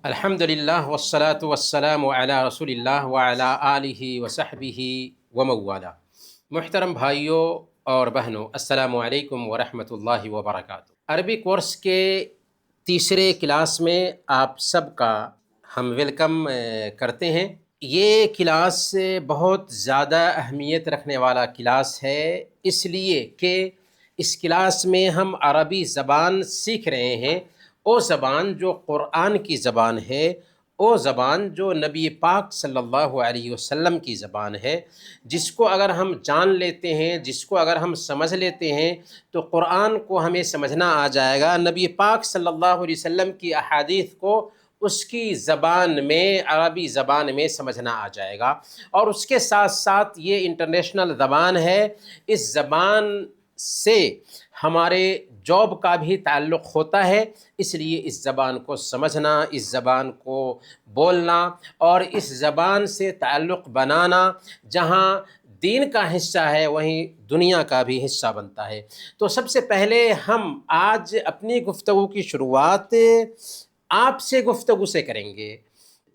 الحمدللہ والصلاة والسلام علی رسول اللہ وعلی آلہ وصحبہ وموالا۔ محترم بھائیوں اور بہنوں، السلام علیکم ورحمۃ اللہ وبرکاتہ۔ عربی کورس کے تیسرے کلاس میں آپ سب کا ہم ویلکم کرتے ہیں۔ یہ کلاس بہت زیادہ اہمیت رکھنے والا کلاس ہے، اس لیے کہ اس کلاس میں ہم عربی زبان سیکھ رہے ہیں، وہ زبان جو قرآن کی زبان ہے، وہ زبان جو نبی پاک صلی اللہ علیہ وسلم کی زبان ہے، جس کو اگر ہم جان لیتے ہیں، جس کو اگر ہم سمجھ لیتے ہیں تو قرآن کو ہمیں سمجھنا آ جائے گا، نبی پاک صلی اللہ علیہ وسلم کی احادیث کو اس کی زبان میں، عربی زبان میں سمجھنا آ جائے گا۔ اور اس کے ساتھ ساتھ یہ انٹرنیشنل زبان ہے، اس زبان سے ہمارے جاب کا بھی تعلق ہوتا ہے، اس لیے اس زبان کو سمجھنا، اس زبان کو بولنا اور اس زبان سے تعلق بنانا، جہاں دین کا حصہ ہے وہیں دنیا کا بھی حصہ بنتا ہے۔ تو سب سے پہلے ہم آج اپنی گفتگو کی شروعات آپ سے گفتگو سے کریں گے،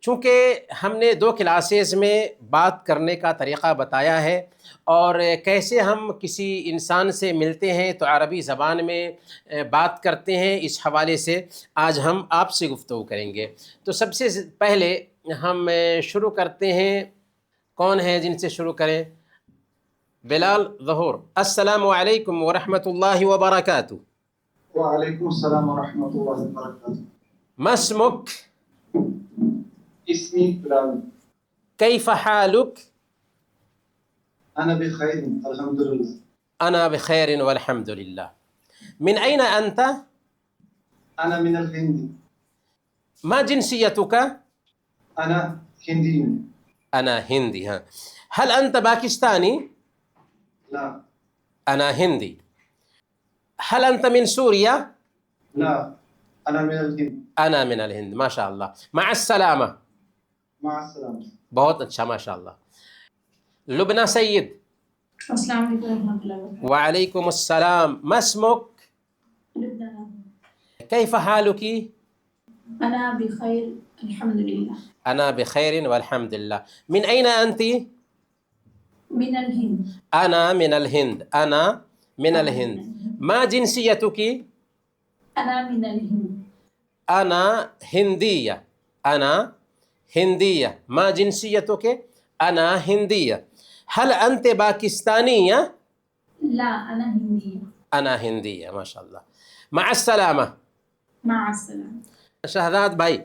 چونکہ ہم نے 2 کلاسز میں بات کرنے کا طریقہ بتایا ہے، اور کیسے ہم کسی انسان سے ملتے ہیں تو عربی زبان میں بات کرتے ہیں، اس حوالے سے آج ہم آپ سے گفتگو کریں گے۔ تو سب سے پہلے ہم شروع کرتے ہیں، کون ہے جن سے شروع کریں؟ بلال ظہور، السلام علیکم ورحمۃ اللہ وبرکاتہ۔ وعلیکم السلام ورحمۃ اللہ وبرکاتہ۔ ما اسمک؟ اسمی بلال۔ کیف حالک؟ انا بخیر الحمد للہ۔ انا بخیر والحمد للہ۔ من این انت؟ انا من الهند۔ ما جنسیتک؟ انا ہندی۔ انا ہندی۔ ہاں، هل انت باکستانی؟ لا۔ انا ہندی۔ هل انت من سوریا؟ لا، انا من الهند۔ انا من الہند۔ ما شاء اللہ، مع السلامہ۔ مع السلامہ۔ بہت اچھا، ما شاء اللہ۔ لبنہ سید، السلام علیکم ورحمۃ اللہ وبرکاتہ۔ وعلیکم السلام۔ ما اسمک؟ لبنان۔ کیف حالک؟ انا بخیر الحمد للہ۔ انا بخیر والحمد للہ۔ من این انت؟ من الہند۔ انا من الہند۔ انا من الہند۔ ما جنسیتک؟ انا من الہند۔ انا ہندیہ۔ انا ہندیہ۔ ما جنسیتک؟ انا ہندیہ۔ هل انت باکستانیہ؟ لا، انا ہندی۔ انا ہندیہ۔ ما شاء اللہ، مع السلامہ۔ مع السلامہ۔ شہزاد بھائی،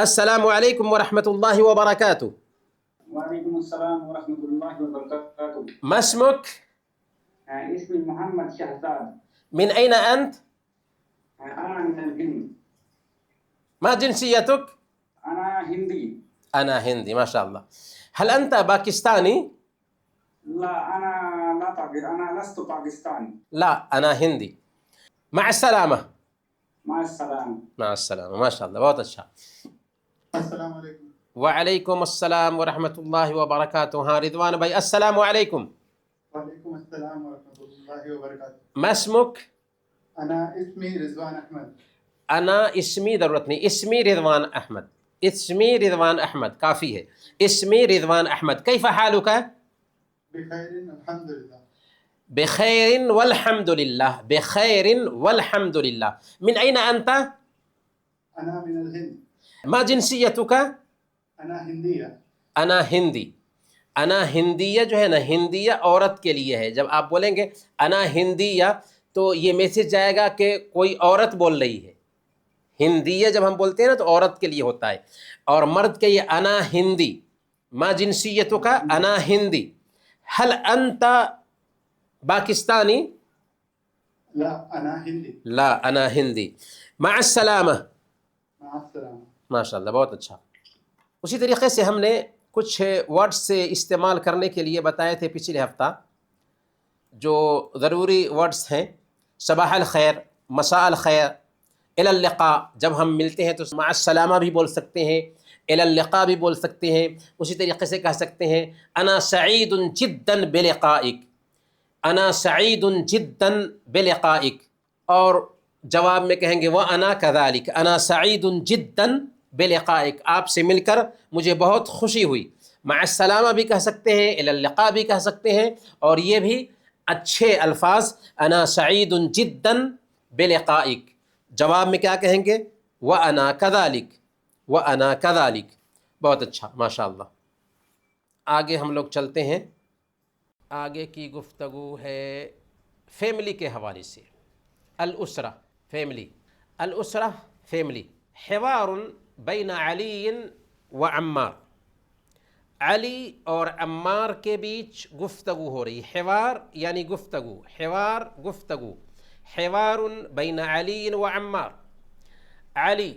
السلام علیکم ورحمۃ اللہ وبرکاتہ۔ وعلیکم السلام ورحمۃ اللہ وبرکاتہ۔ ما اسمک؟ اسمی محمد شہزاد۔ من این انت؟ انا من الهند۔ ما جنسیتک؟ انا ہندی۔ انا ہندی، ما شاء اللہ۔ هل انت باکستانی؟ لا، انا لست پاکستانی۔ لا، انا ہندی۔ مع السلامہ۔ مع السلام۔ مع السلامہ، ما شاء اللہ، بہت اچھا۔ السلام علیکم۔ وعلیکم السلام ورحمۃ اللہ وبرکاتہ۔ ہاں رضوان بھائی، السلام علیکم۔ وعلیکم السلام ورحمۃ اللہ وبرکاتہ۔ ما اسمک؟ انا اسمی رضوان احمد۔ انا اسمی ضرورت نہیں، اسمی رضوان احمد۔ اسمی رضوان احمد کافی ہے۔ اسمی رضوان احمد۔ کیف حالک؟ بخیر الحمد للہ۔ بخیر والحمد للہ۔ بخیر والحمد للہ۔ من این انت؟ انا من الهند۔ ما جنسیتک؟ انا ہندیہ۔ انا ہندی۔ انا ہندیہ جو ہے نا، ہندیہ عورت کے لیے ہے۔ جب آپ بولیں گے انا ہندیہ تو یہ میسج جائے گا کہ کوئی عورت بول رہی ہے۔ ہندیہ جب ہم بولتے ہیں نا تو عورت کے لیے ہوتا ہے، اور مرد کے یہ انا ہندی۔ ما جنسیتک؟ انا ہندی۔ هل انت باکستانی؟ لا، انا ہندی۔ لا، انا ہندی۔ مع السلامہ۔ مع السلامہ۔ ماشاء اللہ، بہت اچھا۔ اسی طریقے سے ہم نے کچھ ورڈز استعمال کرنے کے لیے بتائے تھے پچھلے ہفتہ، جو ضروری ورڈز ہیں۔ صباح الخیر، مساء الخیر، الی اللقاء، جب ہم ملتے ہیں تو مع السلامہ بھی بول سکتے ہیں، الی اللقاء بھی بول سکتے ہیں۔ اسی طریقے سے کہہ سکتے ہیں انا سعید جدا بلقائک، انا سعید جدا بلقائک، اور جواب میں کہیں گے وَأَنَا كَذَلِكَ، انا سعید جدا بلقائک، آپ سے مل کر مجھے بہت خوشی ہوئی. مع السلامہ بھی کہہ سکتے ہیں، الی اللقاء بھی کہہ سکتے ہیں، اور یہ بھی اچھے الفاظ انا سعید جدا بلقائک. جواب میں کیا کہیں گے؟ وانا کذالک، وانا کذالک. بہت اچھا، ماشاء اللہ. آگے ہم لوگ چلتے ہیں. آگے کی گفتگو ہے فیملی کے حوالے سے. الاسرہ، فیملی. الاسرہ، فیملی. حوار بین علی و عمار، علی اور عمار کے بیچ گفتگو ہو رہی. حوار یعنی گفتگو، حوار گفتگو. حوار بین علی و عمار. علی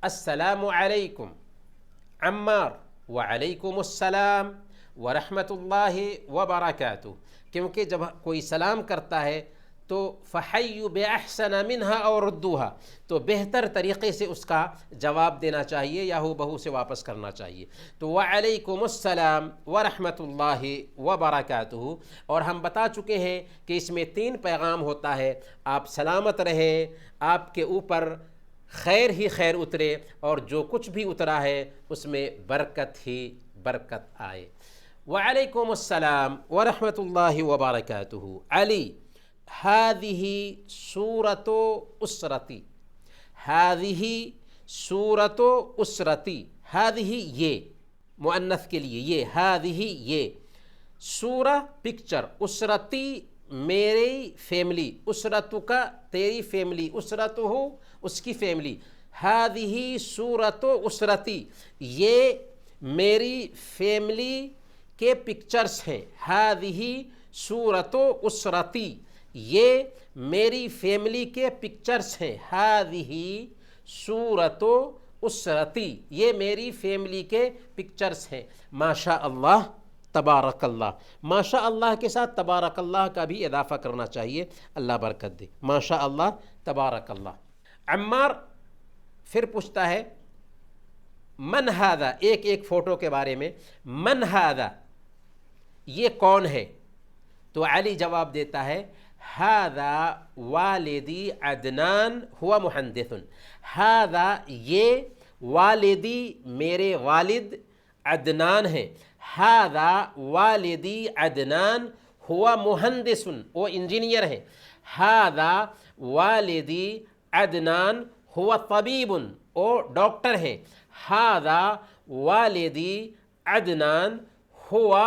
السلام علیکم، عمار وعلیکم السلام ورحمۃ اللہ وبرکاتہ. کیونکہ جب کوئی سلام کرتا ہے تو فحیوا بأحسن منہا او ردوہا، تو بہتر طریقے سے اس کا جواب دینا چاہیے یا ہو بہو سے واپس کرنا چاہیے. تو وعلیکم السلام ورحمۃ اللہ وبرکاتہ. اور ہم بتا چکے ہیں کہ اس میں 3 پیغام ہوتا ہے. آپ سلامت رہیں، آپ کے اوپر خیر ہی خیر اترے، اور جو کچھ بھی اترا ہے اس میں برکت ہی برکت آئے. وعلیکم السلام ورحمۃ اللہ وبرکاتہ. علی هذه سورة اسرتی، هذه سورة اسرتی. هذه یہ مؤنث کے لیے، یہ هذه یہ. سورہ پکچر، اسرتی میری فیملی، اسرتو کا تیری فیملی، اسرتو ہو اس کی فیملی. هذه سورة اسرتی، یہ میری فیملی کے پکچرز ہیں. هذه سورة اسرتی، یہ میری فیملی کے پکچرز ہیں. هذه سورة اسرتی، یہ میری فیملی کے پکچرز ہیں. ماشاء اللہ تبارک اللہ. ماشاء اللہ کے ساتھ تبارک اللہ کا بھی اضافہ کرنا چاہیے، اللہ برکت دے. ماشاء اللہ تبارک اللہ. عمار پھر پوچھتا ہے من ھذا، ایک فوٹو کے بارے میں. من ھذا، یہ کون ہے؟ تو علی جواب دیتا ہے ھذا والدی عدنان ہوا محدث. ھذا یہ والدی میرے والد عدنان ہیں. ھذا والدی عدنان ہوا مہندس، وہ انجینئر ہیں. ھذا والدی عدنان ہوا طبیب، وہ ڈاکٹر ہیں. ھذا والدی عدنان ہوا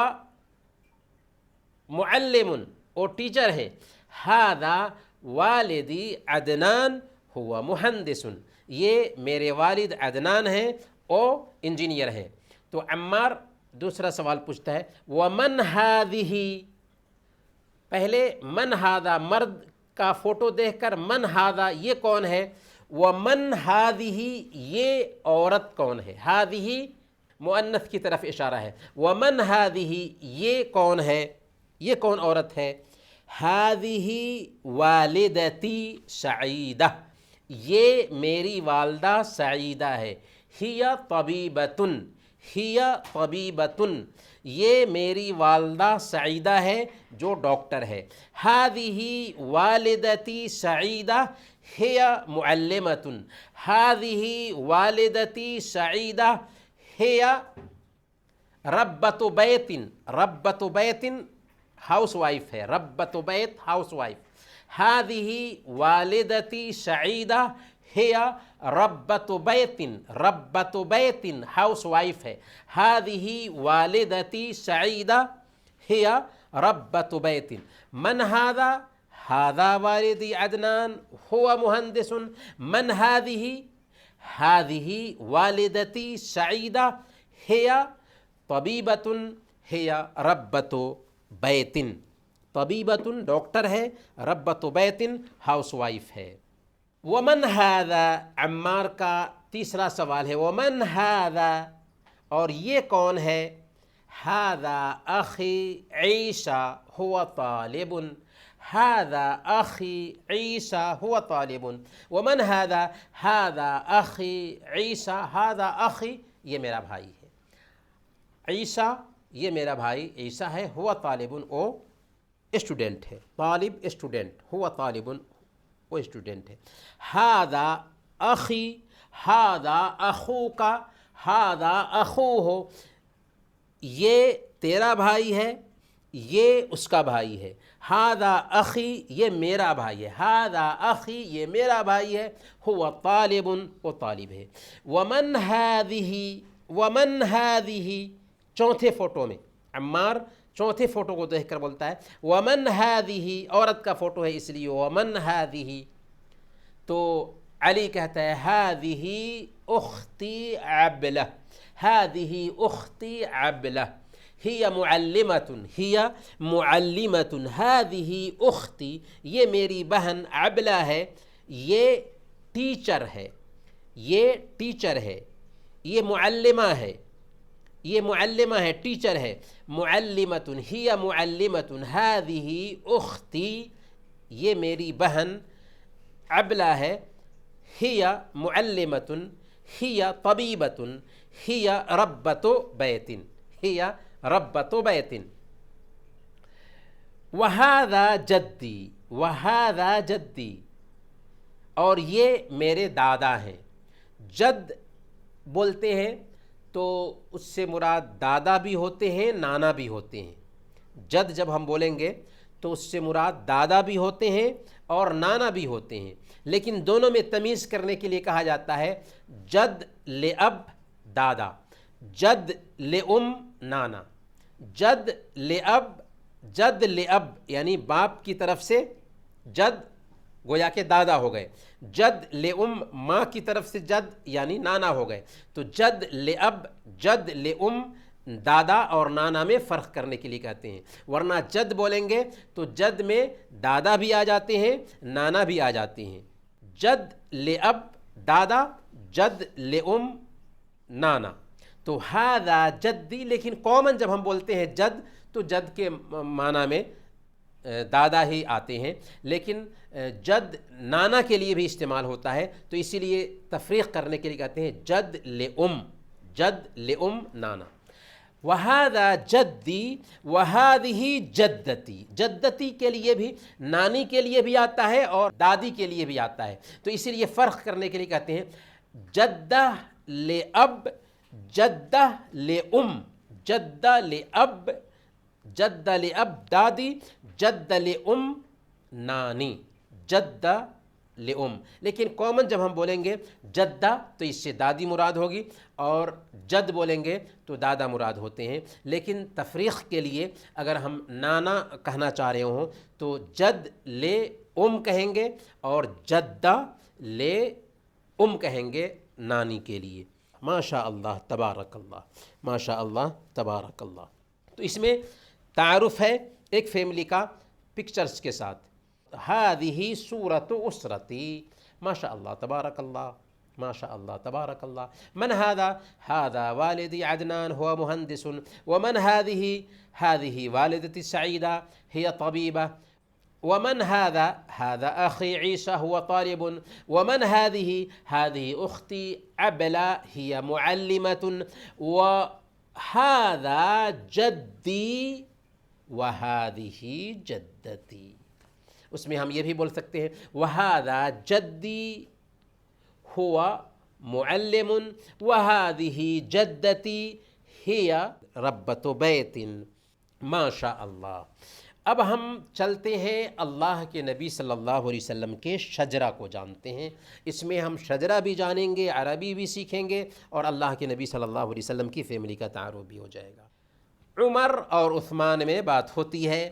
معلم، وہ ٹیچر ہیں. ھذا والدی عدنان ہوا مہندس، یہ میرے والد عدنان ہیں، وہ انجینئر ہیں. تو عمار دوسرا سوال پوچھتا ہے ومن ھذہ. پہلے من ھذا مرد کا فوٹو دیکھ کر من ھذا یہ کون ہے، ومن ھذہ یہ عورت کون ہے. ھذہ مؤنث کی طرف اشارہ ہے. ومن ھذہ یہ کون ہے، یہ کون عورت ہے. ھذہ والدتی سعیدہ، یہ میری والدہ سعیدہ ہے. ہی طبیبۃ، ہی طبیبۃ، یہ میری والدہ سعیدہ ہے جو ڈاکٹر ہے. ھذہ والدتی سعیدہ ہی معلمۃ، ھذہ والدتی سعیدہ ہی ربۃ بیت. ربۃ بیت ہاؤس وائف ہے، ربۃ بیت ہاؤس وائف. ھذہ والدتی سعیدہ ہی ربۃ بیت، ربۃ بیت ہاؤس وائف ہے. ھذہ والدتی سعیدہ ہی ربۃ بیت. من ھذا، ھذا والدی عدنان ہوا مہندس. من ھذہ، ھذہ والدتی سعیدہ ہی طبیبۃ ہی ربۃ بیت. طبیبۃ ڈاکٹر ہے، ربۃ بیت ہاؤس وائف ہے. ومن ھذا، عمار کا تیسرا سوال ہے ومن ھذا، اور یہ کون ہے. ھذا اخی عیسیٰ ہوا طالب، ھذا اخی عیسیٰ ہوا طالب. ومن ھذا، ھذا اخی عیسیٰ، ھذا اخی یہ میرا بھائی ہے. عیسیٰ یہ میرا بھائی عیسیٰ ہے. ہوا طالب او اسٹوڈنٹ ہے. طالب اسٹوڈنٹ، ہوا طالب وہ اسٹوڈنٹ ہے. ھذا اخی، ہاذا اخوک، ہاذا اخوہ، یہ تیرا بھائی ہے، یہ اس کا بھائی ہے، ہاذا اخی، یہ میرا بھائی ہے، ہاذا اخی، یہ میرا بھائی ہے، ہوا طالب، وہ طالب ہے، ومن هذه، ومن هذه، چوتھے فوٹو میں عمار چوتھے فوٹو کو دیکھ کر بولتا ہے ومن هذه، عورت کا فوٹو ہے اس لیے ومن هذه، تو علی کہتا ہے هذه اختی عبلہ، هذه اختی عبلہ، ہی معلمۃ، ہی معلمۃ، هذه اختی، یہ میری بہن عبلہ ہے، یہ ٹیچر ہے، یہ ٹیچر ہے، یہ معلمہ ہے، یہ معلمہ ہے، ٹیچر ہے، معلمۃ، ہی معلمۃ، هذه اختی، یہ میری بہن عبلہ ہے، ہی معلمۃ، ہی طبیبۃ، ہی ربۃ بیت، ہی ربۃ بیت، وہذا جدی، وہذا جدی، اور یہ میرے دادا ہیں۔ جد بولتے ہیں تو اس سے مراد دادا بھی ہوتے ہیں، نانا بھی ہوتے ہیں۔ جد جب ہم بولیں گے تو اس سے مراد دادا بھی ہوتے ہیں اور نانا بھی ہوتے ہیں، لیکن دونوں میں تمیز کرنے کے لیے کہا جاتا ہے جد لأب دادا، جد لأم نانا، جد لأب، جد لأب یعنی باپ کی طرف سے جد گویا کہ دادا ہو گئے، جد لأم ماں کی طرف سے جد یعنی نانا ہو گئے، تو جد لأب، جد لأم دادا اور نانا میں فرق کرنے کے لیے کہتے ہیں، ورنہ جد بولیں گے تو جد میں دادا بھی آ جاتے ہیں، نانا بھی آ جاتے ہیں۔ جد لأب دادا، جد لأم نانا، تو ہذا جدی، لیکن کامن جب ہم بولتے ہیں جد تو جد کے معنی میں دادا ہی آتے ہیں، لیکن جد نانا کے لیے بھی استعمال ہوتا ہے، تو اسی لیے تفریق کرنے کے لیے کہتے ہیں جد لأم، جد لأم نانا۔ وہذا جدی وہذہ جدتی، جدتی کے لیے بھی نانی کے لیے بھی آتا ہے اور دادی کے لیے بھی آتا ہے، تو اسی لیے فرق کرنے کے لیے کہتے ہیں جدہ لأب، جدہ لأم، جدہ لأب، جدہ لأب دادی، جدہ لأم نانی، جدہ لأم، لیکن کامن جب ہم بولیں گے جدہ تو اس سے دادی مراد ہوگی اور جد بولیں گے تو دادا مراد ہوتے ہیں، لیکن تفریق کے لیے اگر ہم نانا کہنا چاہ رہے ہوں تو جد لے ام کہیں گے اور جدہ لے ام کہیں گے نانی کے لیے۔ ماشاء اللہ تبارک اللہ، ماشاء اللہ تبارک اللہ۔ تو اس میں تعارف ہے ایک فیملی کا پکچرز کے ساتھ۔ هذه صورة أسرتي، ما شاء الله تبارك الله، ما شاء الله تبارك الله۔ من هذا؟ هذا والدي عدنان، هو مهندس، ومن هذه؟ هذه والدتي سعيدة، هي طبيبة، ومن هذا؟ هذا أخي عيسى، هو طالب، ومن هذه؟ هذه أختي عبلة، هي معلمة، وهذا جدي وهذه جدتي۔ اس میں ہم یہ بھی بول سکتے ہیں وہذا جدی ہوا معلم وہذہ جدتی ہی ربۃ بیت۔ ما شاء اللہ۔ اب ہم چلتے ہیں اللہ کے نبی صلی اللہ علیہ وسلم کے شجرہ کو جانتے ہیں، اس میں ہم شجرہ بھی جانیں گے، عربی بھی سیکھیں گے اور اللہ کے نبی صلی اللہ علیہ وسلم کی فیملی کا تعارف بھی ہو جائے گا۔ عمر اور عثمان میں بات ہوتی ہے۔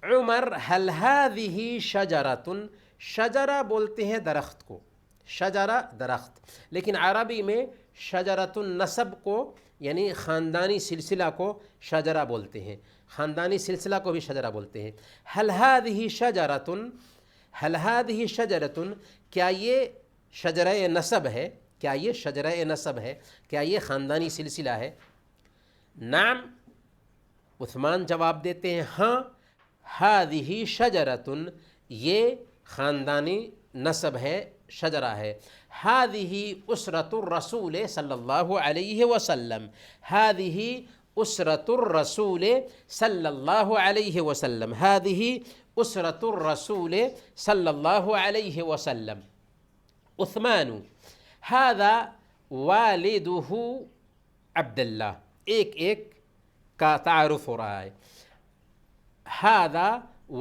عمر هل هذه شجرۃ، شجرہ بولتے ہیں درخت کو، شجرہ درخت، لیکن عربی میں شجرۃ النسب کو یعنی خاندانی سلسلہ کو شجرہ بولتے ہیں، خاندانی سلسلہ کو بھی شجرہ بولتے ہیں۔ هل هذه شجرۃ، هل هذه شجرۃ، کیا یہ شجرہ نسب ہے، کیا یہ شجرہ نسب ہے، کیا یہ خاندانی سلسلہ ہے؟ نعم، عثمان جواب دیتے ہیں ہاں، هذه شجرۃ، یہ خاندانی نسب ہے، شجرہ ہے۔ هذه اسرۃ الرسول صلی اللہ علیہ وسلم، هذه اسرۃ الرسول صلی اللہ علیہ وسلم، هذه اسرۃ الرسول صلی اللہ علیہ وسلم۔ عثمان ھذا والدہ عبداللہ، ایک ایک کا تعارف ہو رہا ہے. ھذا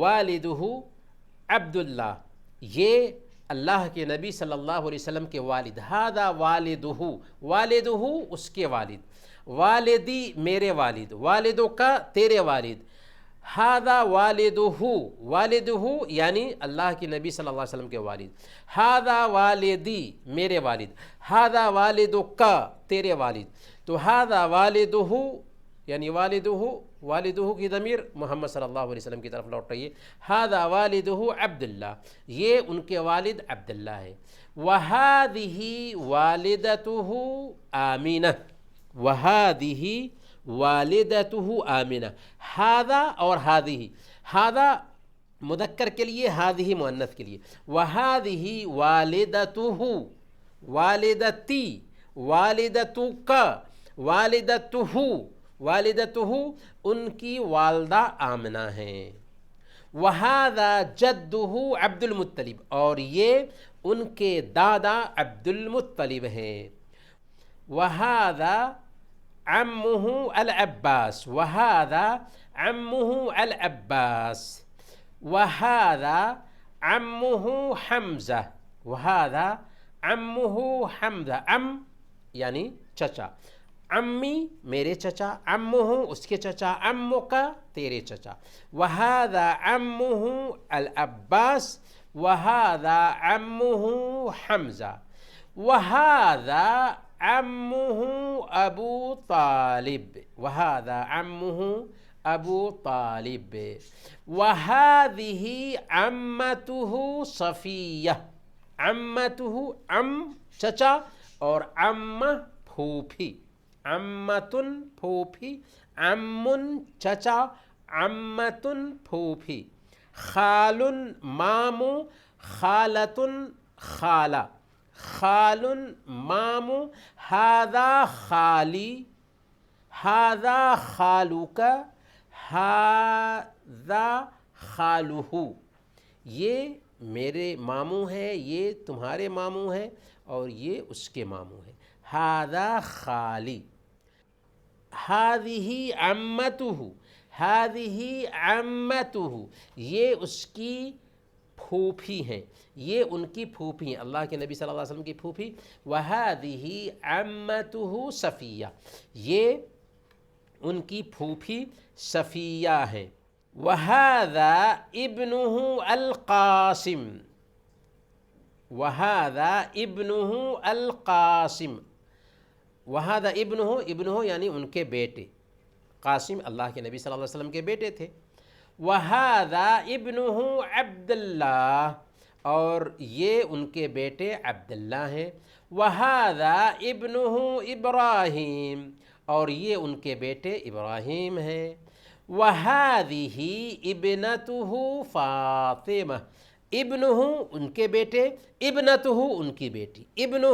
والدہ عبداللہ، یہ اللہ کے نبی صلی اللہ علیہ وسلم کے والد. ھذا والدہ، والدہ اس کے والد، والدی میرے والد، والدوں کا تیرے والد. ھذا والدہ، والدہ یعنی اللہ کے نبی صلی اللہ علیہ وسلم کے والد. ھذا والدی میرے والد، ھذا والدک تیرے والد. تو ھذا والدہ یعنی والدہ کی ضمیر محمد صلی اللہ علیہ وسلم کی طرف لوٹ رہی ہے. ھذا والدہ عبداللہ، یہ ان کے والد عبداللہ ہے. وَھَذِهِ والدتہ آمینہ، وَھَذِهِ والدتہ آمینہ. ھذا اور ھذِہ، ھذا مذکر کے لیے، ھذِہ مؤنث کے لیے. وَھَذِهِ والدتہ، والدتی، والدتک، والدتہ، والدتہ ان کی والدہ آمنہ ہیں. وَھَذَا جَدُّهُ عبد المطلب، اور یہ ان کے دادا عبد المطلب ہیں. وَھَذَا عَمُّهُ العباس، وَھَذَا عَمُّهُ العباس. وَھَذَا عَمُّهُ حمزہ، وَھَذَا عَمُّهُ حمزہ. عم یعنی چچا، عمی میرے چچا، عمہ اس کے چچا، عمک تیرے چچا. وَھَذَا عَمُّهُ العباس، وَھَذَا عَمُّهُ حمزہ. وَھَذَا عَمُّهُ ابو طالب، وَھَذَا عَمُّهُ ابو طالب. وَھَذِهِ عَمَّتُهُ صفیہ، عمتہ عم چچا اور عمہ پھوپھی. عمتن پھوپھی، عمن چچا، عمتن پھوپھی. خالن ماموں، خالتن خالہ، خالن ماموں. ھذا خالی، ھذا خالک، ھذا خالہ، یہ میرے ماموں ہیں، یہ تمہارے ماموں ہیں، اور یہ اس کے ماموں ہیں. ھذا خالی. ھذِہ عمتہ، ھذِہ عمتہ، یہ اس کی پھوپھی ہیں، یہ ان کی پھوپھی ہیں، اللہ کے نبی صلی اللہ علیہ وسلم کی پھوپھی. وَھَذِهِ عَمَّتُهُ صفیہ، یہ ان کی پھوپھی صفیہ ہیں. وَھَذَا ابْنُهُ القاسم، وَھَذَا ابْنُهُ القاسم. وَھَذَا ابْنُهُ، ابنہ یعنی ان کے بیٹے، قاسم اللہ کے نبی صلی اللہ علیہ وسلم کے بیٹے تھے. وَھَذَا ابْنُهُ عبداللہ، اور یہ ان کے بیٹے عبداللہ ہیں. وَھَذَا ابْنُهُ ابراہیم، اور یہ ان کے بیٹے ابراہیم ہیں. وَھَذِهِ ابنتہ فاطمہ، ابنہ ان کے بیٹے، ابنتہ ان کی بیٹی. ابنہ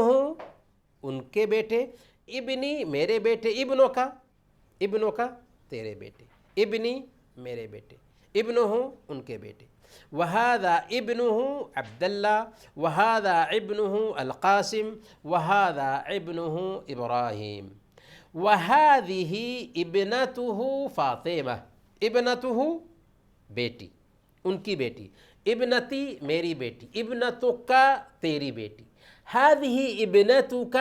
ان کے بیٹے، ابنی میرے بیٹے، ابنوں کا تیرے بیٹے، ابنی میرے بیٹے، ابنہ ان کے بیٹے. وَھَذَا ابْنُهُ عبداللہ، وَھَذَا ابْنُهُ القاسم، وَھَذَا ابْنُهُ ابراہیم. وَھَذِهِ ابنتہ فاطمہ، ابنتہ بیٹی، ان کی بیٹی. ابنتی میری بیٹی، ابنتک تیری بیٹی. ھذِہ ابنتک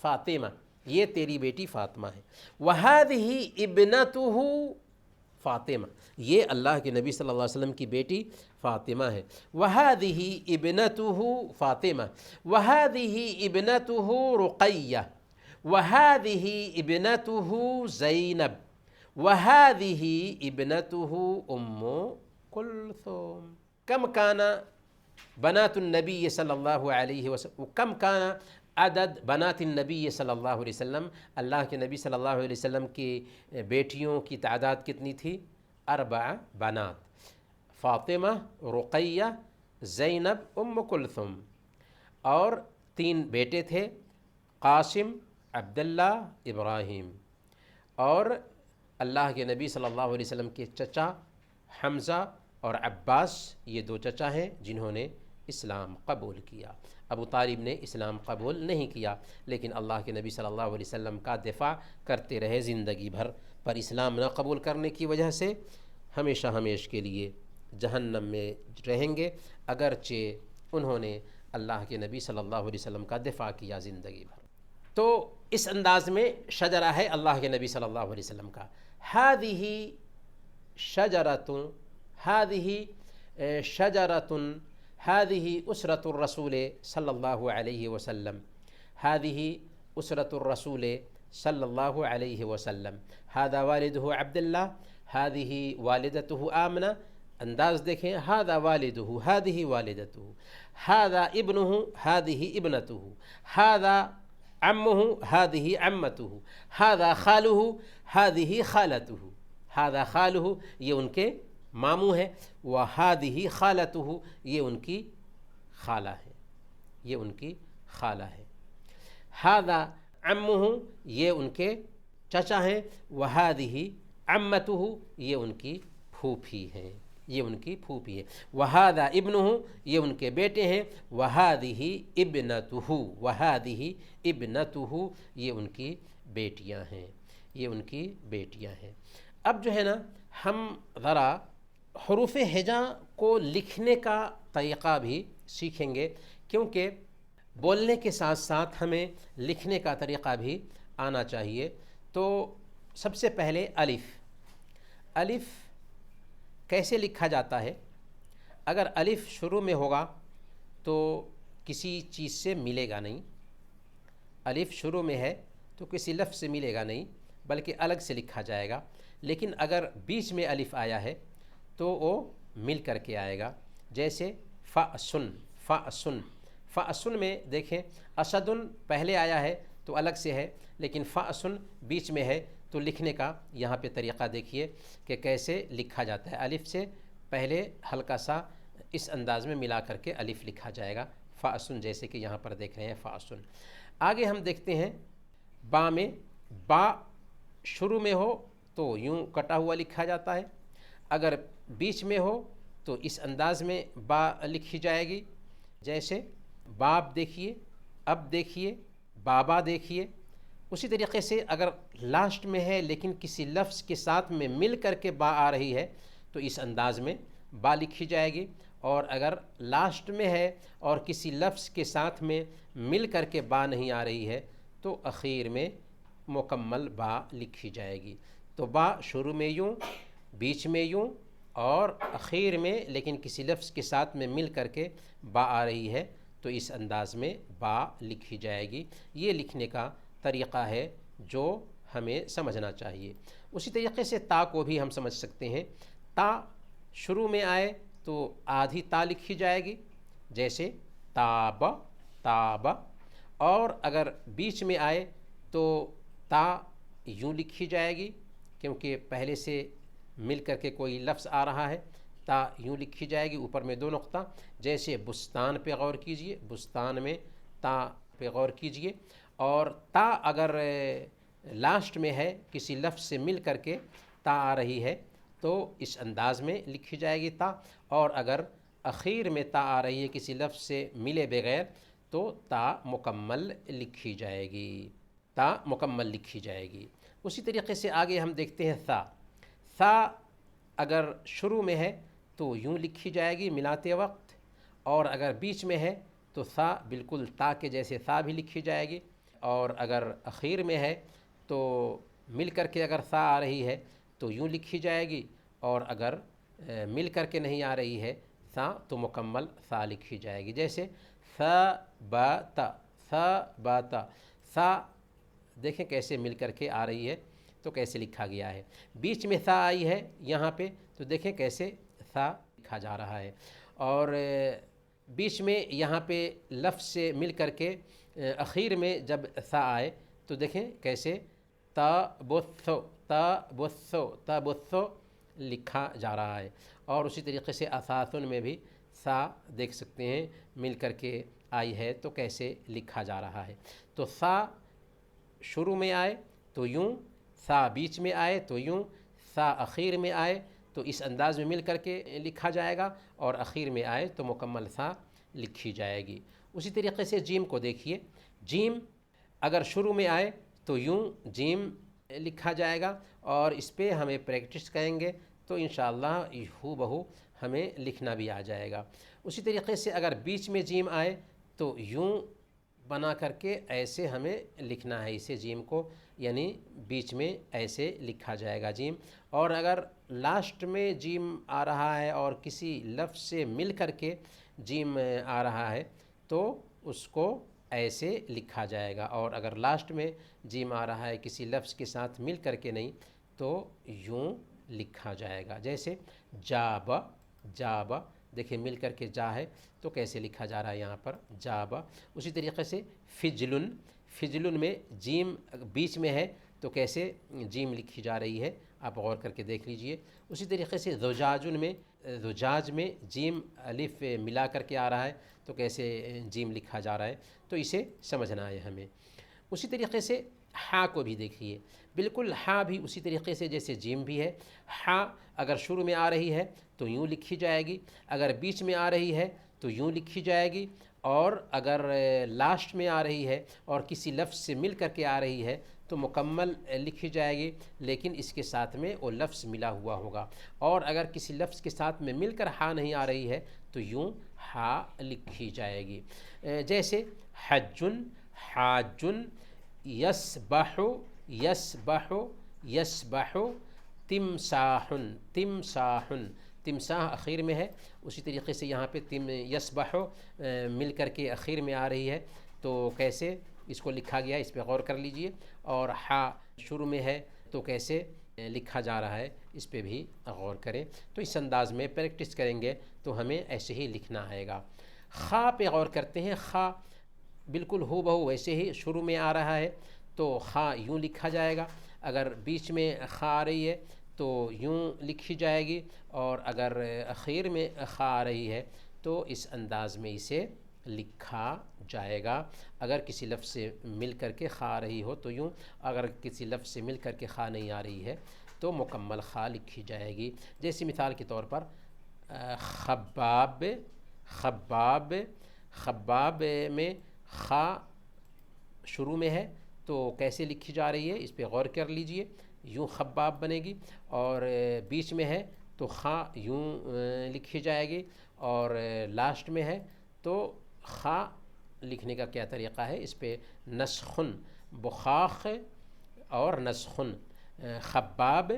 فاطمہ، یہ تیری بیٹی فاطمہ ہے. وَھَذِہ ابنتہ فاطمہ، یہ اللہ کے نبی صلی اللہ علیہ وسلم کی بیٹی فاطمہ ہے. وَھَذِہ ابنتہ فاطمہ، وَھَذِہ ابنتہ رقیہ، وَھَذِہ ابنتہ زینب، وَھَذِہ ابنتہ ام کلثوم. کم کان بنات النبی صلی اللہ علیہ وسلم، کم کان عدد بنات النبی صلی اللہ علیہ وسلم، اللہ کے نبی صلی اللہ علیہ وسلم کی بیٹیوں کی تعداد کتنی تھی؟ 4 بنات، فاطمہ، رقیہ، زینب، ام کلثوم. اور 3 بیٹے تھے، قاسم، عبداللہ، ابراہیم. اور اللہ کے نبی صلی اللہ علیہ وسلم کے چچا حمزہ اور عباس، یہ 2 چچا ہیں جنہوں نے اسلام قبول کیا۔ ابو طالب نے اسلام قبول نہیں کیا، لیکن اللہ کے نبی صلی اللہ علیہ وسلم کا دفاع کرتے رہے زندگی بھر، پر اسلام نہ قبول کرنے کی وجہ سے ہمیشہ ہمیش کے لیے جہنم میں رہیں گے، اگرچہ انہوں نے اللہ کے نبی صلی اللہ علیہ وسلم کا دفاع کیا زندگی بھر۔ تو اس انداز میں شجرہ ہے اللہ کے نبی صلی اللہ علیہ وسلم کا، ہذہ شجرۃ، ہذہ شجرۃ، ہذہ اسرۃ الرسول صلی اللہ علیہ وسلم، ہذہ اسرۃ الرسول صلی اللہ علیہ وسلم، ھذا والدہ عبداللہ، ہذہ والدتہ آمنہ، انداز دیکھیں، ھذا والدہ، ہذہ والدتہ، ھذا ابنہ، ہذہ ابنتہ، ھذا عمہ، ہذہ عمتہ، ھذا خالہ، ہذہ خالتہ، ھذا خالہ یہ ان کے ماموں ہے، وہذہ خالتہ یہ ان کی خالہ ہے، یہ ان کی خالہ ہے، ھذا عمہ یہ ان کے چچا ہیں، وہذہ عمتہ یہ ان کی پھوپھی ہیں، یہ ان کی پھوپھی ہے، وہذا ابنہ یہ ان کے بیٹے ہیں، وہذہ ابنتہ، وہذہ ابنتہ یہ ان کی بیٹیاں ہیں، یہ ان کی بیٹیاں ہیں۔ اب جو ہے نا ہم ذرا حروف ہجا کو لکھنے کا طریقہ بھی سیکھیں گے، کیونکہ بولنے کے ساتھ ساتھ ہمیں لکھنے کا طریقہ بھی آنا چاہیے۔ تو سب سے پہلے الف، الف کیسے لکھا جاتا ہے؟ اگر الف شروع میں ہوگا تو کسی چیز سے ملے گا نہیں، الف شروع میں ہے تو کسی لفظ سے ملے گا نہیں بلکہ الگ سے لکھا جائے گا، لیکن اگر بیچ میں الف آیا ہے تو وہ مل کر کے آئے گا، جیسے فأسن، فأسن، فأسن میں دیکھیں اسدن پہلے آیا ہے تو الگ سے ہے، لیکن فأسن بیچ میں ہے تو لکھنے کا یہاں پہ طریقہ دیکھیے کہ کیسے لکھا جاتا ہے۔ الف سے پہلے ہلکا سا اس انداز میں ملا کر کے الف لکھا جائے گا، فأسن، جیسے کہ یہاں پر دیکھ رہے ہیں فأسن۔ آگے ہم دیکھتے ہیں با میں، با شروع میں ہو تو یوں کٹا ہوا لکھا جاتا ہے، اگر بیچ میں ہو تو اس انداز میں با لکھی جائے گی، جیسے باب دیکھیے، اب دیکھیے، بابا دیکھیے۔ اسی طریقے سے اگر لاسٹ میں ہے لیکن کسی لفظ کے ساتھ میں مل کر کے با آ رہی ہے تو اس انداز میں با لکھی جائے گی، اور اگر لاسٹ میں ہے اور کسی لفظ کے ساتھ میں مل کر کے با نہیں آ رہی ہے تو اخیر میں مکمل با لکھی جائے گی۔ تو با شروع میں یوں، بیچ میں یوں، اور اخیر میں لیکن کسی لفظ کے ساتھ میں مل کر کے با آ رہی ہے تو اس انداز میں با لکھی جائے گی۔ یہ لکھنے کا طریقہ ہے جو ہمیں سمجھنا چاہیے۔ اسی طریقے سے تا کو بھی ہم سمجھ سکتے ہیں، تا شروع میں آئے تو آدھی تا لکھی جائے گی، جیسے تاب، تاب، اور اگر بیچ میں آئے تو تا یوں لکھی جائے گی کیونکہ پہلے سے مل کر کے کوئی لفظ آ رہا ہے، تا یوں لکھی جائے گی، اوپر میں دو نقطہ، جیسے بستان پہ غور کیجئے، بستان میں تا پہ غور کیجئے، اور تا اگر لاسٹ میں ہے کسی لفظ سے مل کر کے تا آ رہی ہے تو اس انداز میں لکھی جائے گی تا، اور اگر اخیر میں تا آ رہی ہے کسی لفظ سے ملے بغیر تو تا مکمل لکھی جائے گی، تا مکمل لکھی جائے گی۔ اسی طریقے سے آگے ہم دیکھتے ہیں ثا، ثا اگر شروع میں ہے تو یوں لکھی جائے گی ملاتے وقت، اور اگر بیچ میں ہے تو ثا بالکل تا کے جیسے ثا بھی لکھی جائے گی، اور اگر اخیر میں ہے تو مل کر کے اگر ثا آ رہی ہے تو یوں لکھی جائے گی، اور اگر مل کر کے نہیں آ رہی ہے ثا تو مکمل ثا لکھی جائے گی، جیسے ثبت، ثبت، ثا دیکھیں کیسے مل کر کے آ رہی ہے تو کیسے لکھا گیا ہے، بیچ میں ثا آئی ہے یہاں پہ تو دیکھیں کیسے ثا لکھا جا رہا ہے، اور بیچ میں یہاں پہ لفظ سے مل کر کے اخیر میں جب ثا آئے تو دیکھیں کیسے تبثو، تبثو، تبثو لکھا جا رہا ہے، اور اسی طریقے سے اثاثن میں بھی ثا دیکھ سکتے ہیں مل کر کے آئی ہے تو کیسے لکھا جا رہا ہے۔ تو ثا شروع میں آئے تو یوں، ثا بیچ میں آئے تو یوں، ثا اخیر میں آئے تو اس انداز میں مل کر کے لکھا جائے گا، اور اخیر میں آئے تو مکمل ثا لکھی جائے گی۔ اسی طریقے سے جیم کو دیکھیے، جیم اگر شروع میں آئے تو یوں جیم لکھا جائے گا، اور اس پہ ہمیں پریکٹس کریں گے تو انشاءاللہ ہو بہو ہمیں لکھنا بھی آ جائے گا۔ اسی طریقے سے اگر بیچ میں جیم آئے تو یوں بنا کر کے ایسے ہمیں لکھنا ہے اسے، جیم کو، یعنی بیچ میں ایسے لکھا جائے گا جیم۔ اور اگر لاسٹ میں جیم آ رہا ہے اور کسی لفظ سے مل کر کے جیم آ رہا ہے تو اس کو ایسے لکھا جائے گا، اور اگر لاسٹ میں جیم آ رہا ہے کسی لفظ کے ساتھ مل کر کے نہیں تو یوں لکھا جائے گا۔ جیسے جاب، جاب دیکھیں مل کر کے جا ہے تو کیسے لکھا جا رہا ہے یہاں پر جاب۔ اسی طریقے سے فجلن، فجلن میں جیم بیچ میں ہے تو کیسے جیم لکھی جا رہی ہے آپ غور کر کے دیکھ لیجئے۔ اسی طریقے سے زجاجن میں، زجاج میں جیم الف ملا کر کے آ رہا ہے تو کیسے جیم لکھا جا رہا ہے، تو اسے سمجھنا ہے ہمیں۔ اسی طریقے سے ہا کو بھی دیکھیے، بالکل ہا بھی اسی طریقے سے جیسے جیم بھی ہے، ہا اگر شروع میں آ رہی ہے تو یوں لکھی جائے گی، اگر بیچ میں آ رہی ہے تو یوں لکھی جائے گی، اور اگر لاسٹ میں آ رہی ہے اور کسی لفظ سے مل کر کے آ رہی ہے تو مکمل لکھی جائے گی، لیکن اس کے ساتھ میں وہ لفظ ملا ہوا ہوگا۔ اور اگر کسی لفظ کے ساتھ میں مل کر ہا نہیں آ رہی ہے تو یوں ہا لکھی جائے گی۔ جیسے حجن، حاجن، یسبح، یسبح، یسبح، تمساحن، تمساحن، تمساح اخیر میں ہے، اسی طریقے سے یہاں پہ یسبح مل کر کے اخیر میں آ رہی ہے تو کیسے اس کو لکھا گیا اس پہ غور کر لیجئے، اور ہا شروع میں ہے تو کیسے لکھا جا رہا ہے اس پہ بھی غور کریں۔ تو اس انداز میں پریکٹس کریں گے تو ہمیں ایسے ہی لکھنا آئے گا۔ خا پہ غور کرتے ہیں، خا بالکل ہو بہو ویسے ہی شروع میں آ رہا ہے تو خا یوں لکھا جائے گا، اگر بیچ میں خا آ رہی ہے تو یوں لکھی جائے گی، اور اگر اخیر میں خا آ رہی ہے تو اس انداز میں اسے لکھا جائے گا۔ اگر کسی لفظ سے مل کر کے خا آ رہی ہو تو یوں، اگر کسی لفظ سے مل کر کے خا نہیں آ رہی ہے تو مکمل خا لکھی جائے گی۔ جیسے مثال کے طور پر خباب، خباب، خباب میں خا شروع میں ہے تو کیسے لکھی جا رہی ہے اس پہ غور کر لیجئے، یوں خباب بنے گی، اور بیچ میں ہے تو خا یوں لکھی جائے گی، اور لاسٹ میں ہے تو خا لکھنے کا کیا طریقہ ہے، اس پہ نسخن، بخاخ اور نسخن، خباب،